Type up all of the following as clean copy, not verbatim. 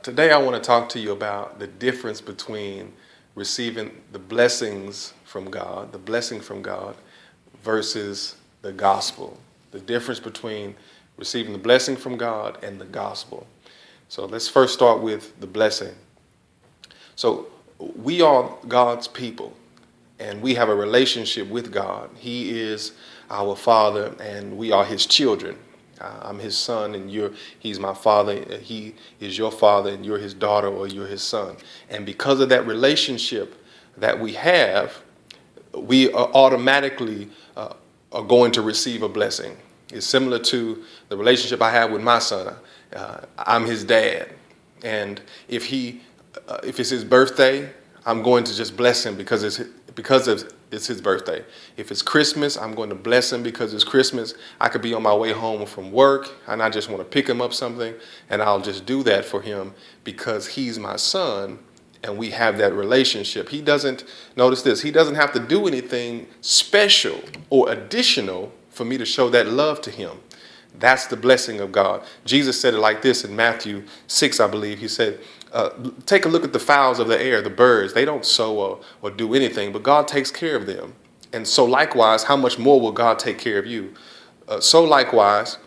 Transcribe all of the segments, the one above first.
Today I want to talk to you about the difference between receiving the blessings from God, the blessing from God, versus the gospel. The difference between receiving the blessing from God and the gospel. So let's first start with the blessing. So we are God's people, and we have a relationship with God. He is our Father, and we are His children. I'm His son, and He's my father. He is your father, and you're His daughter, or you're His son. And because of that relationship that we have, we are automatically are going to receive a blessing. It's similar to the relationship I have with my son. I'm his dad, and if it's his birthday, I'm going to just bless him because it's his birthday. If it's Christmas, I'm going to bless him because it's Christmas. I could be on my way home from work and I just want to pick him up something, and I'll just do that for him because he's my son and we have that relationship. He doesn't have to do anything special or additional for me to show that love to him. That's the blessing of God. Jesus said it like this in Matthew 6, I believe. He said, take a look at the fowls of the air, the birds. They don't sow or do anything, but God takes care of them. And so likewise, how much more will God take care of you? So likewise,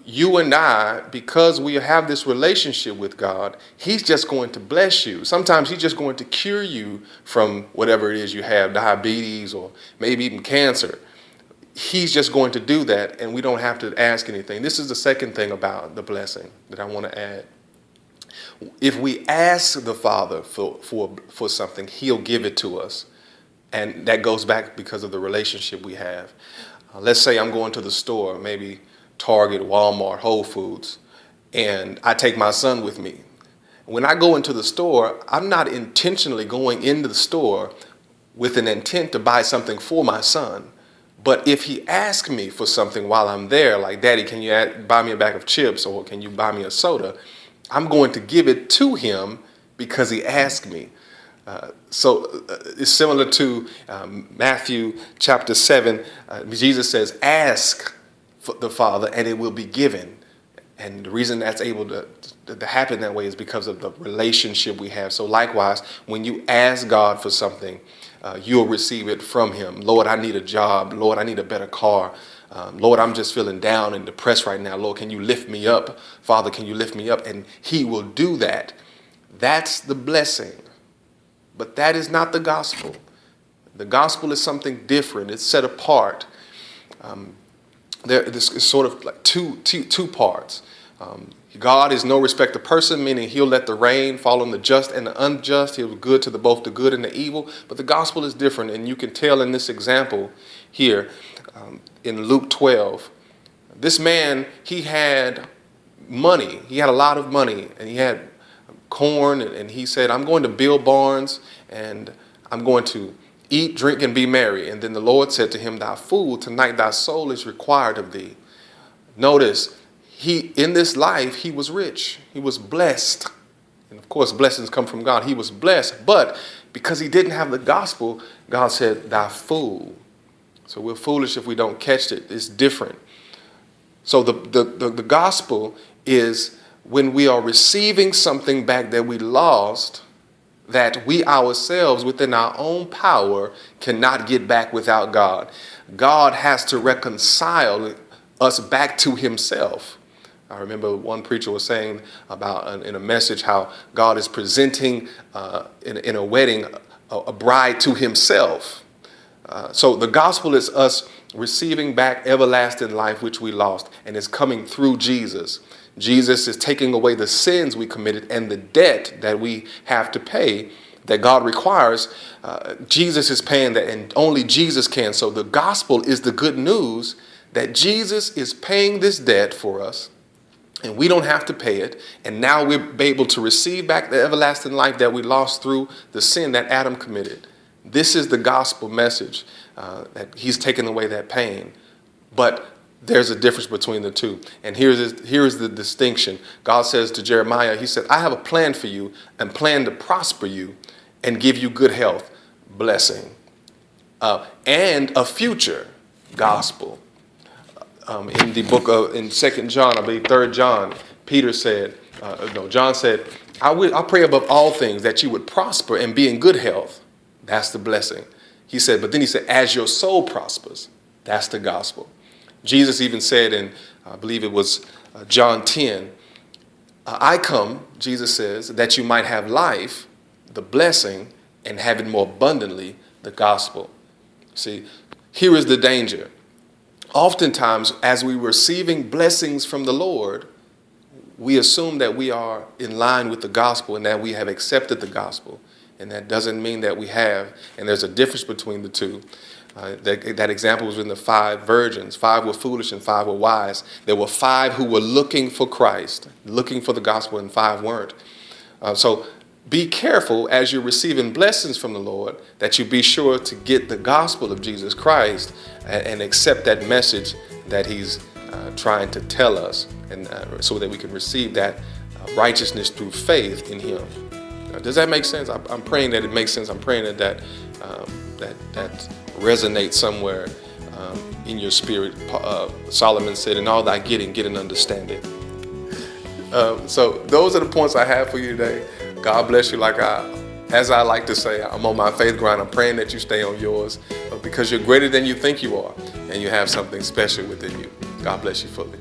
you and I, because we have this relationship with God, He's just going to bless you. Sometimes He's just going to cure you from whatever it is you have, diabetes or maybe even cancer. He's just going to do that, and we don't have to ask anything. This is the second thing about the blessing that I want to add. If we ask the Father for something, He'll give it to us. And that goes back because of the relationship we have. Let's say I'm going to the store, maybe Target, Walmart, Whole Foods, and I take my son with me. When I go into the store, I'm not intentionally going into the store with an intent to buy something for my son. But if he asks me for something while I'm there, like, Daddy, can you buy me a bag of chips, or can you buy me a soda? I'm going to give it to him because he asked me. So it's similar to Matthew chapter 7. Jesus says, ask the Father and it will be given. And the reason that's able to happen that way is because of the relationship we have. So likewise, when you ask God for something, you'll receive it from Him. Lord, I need a job. Lord, I need a better car. Lord, I'm just feeling down and depressed right now. Lord, can you lift me up? Father, can you lift me up? And He will do that. That's the blessing. But that is not the gospel. The gospel is something different. It's set apart. This is sort of like two parts. God is no respecter of person, meaning He'll let the rain fall on the just and the unjust. He'll be good to both the good and the evil. But the gospel is different, and you can tell in this example here in Luke 12. This man, he had money. He had a lot of money, and he had corn, and he said, I'm going to build barns, and I'm going to eat, drink, and be merry. And then the Lord said to him, Thou fool, tonight thy soul is required of thee. Notice, in this life, he was rich. He was blessed. And of course, blessings come from God. He was blessed. But because he didn't have the gospel, God said, Thou fool. So we're foolish if we don't catch it. It's different. So the gospel is when we are receiving something back that we lost, that we ourselves, within our own power, cannot get back without God. God has to reconcile us back to Himself. I remember one preacher was saying about in a message how God is presenting in a wedding a bride to Himself. So the gospel is us receiving back everlasting life which we lost, and it's coming through Jesus. Jesus is taking away the sins we committed and the debt that we have to pay that God requires. Jesus is paying that, and only Jesus can. So the gospel is the good news that Jesus is paying this debt for us, and we don't have to pay it. And now we're able to receive back the everlasting life that we lost through the sin that Adam committed. This is the gospel message, that He's taken away that pain. But there's a difference between the two. And here's the distinction. God says to Jeremiah, He said, I have a plan for you, and plan to prosper you and give you good health, blessing, and a future gospel. In the book in 2 John, I believe 3 John, Peter said, no, John said, I pray above all things that you would prosper and be in good health. That's the blessing. He said, but then he said, as your soul prospers, that's the gospel. Jesus even said in, I believe it was John 10, I come, Jesus says, that you might have life, the blessing, and have it more abundantly, the gospel. See, here is the danger. Oftentimes, as we're receiving blessings from the Lord, we assume that we are in line with the gospel and that we have accepted the gospel. And that doesn't mean that we have. And there's a difference between the two. That example was in the 5 virgins. 5 were foolish and 5 were wise. There were 5 who were looking for Christ, looking for the gospel, and 5 weren't. So be careful as you're receiving blessings from the Lord that you be sure to get the gospel of Jesus Christ and accept that message that he's trying to tell us, and so that we can receive that righteousness through faith in him. Does that make sense? I'm praying that it makes sense. I'm praying that resonates somewhere in your spirit. Solomon said, in all thy getting, get an understanding. So those are the points I have for you today. God bless you. As I like to say, I'm on my faith grind. I'm praying that you stay on yours because you're greater than you think you are, and you have something special within you. God bless you fully.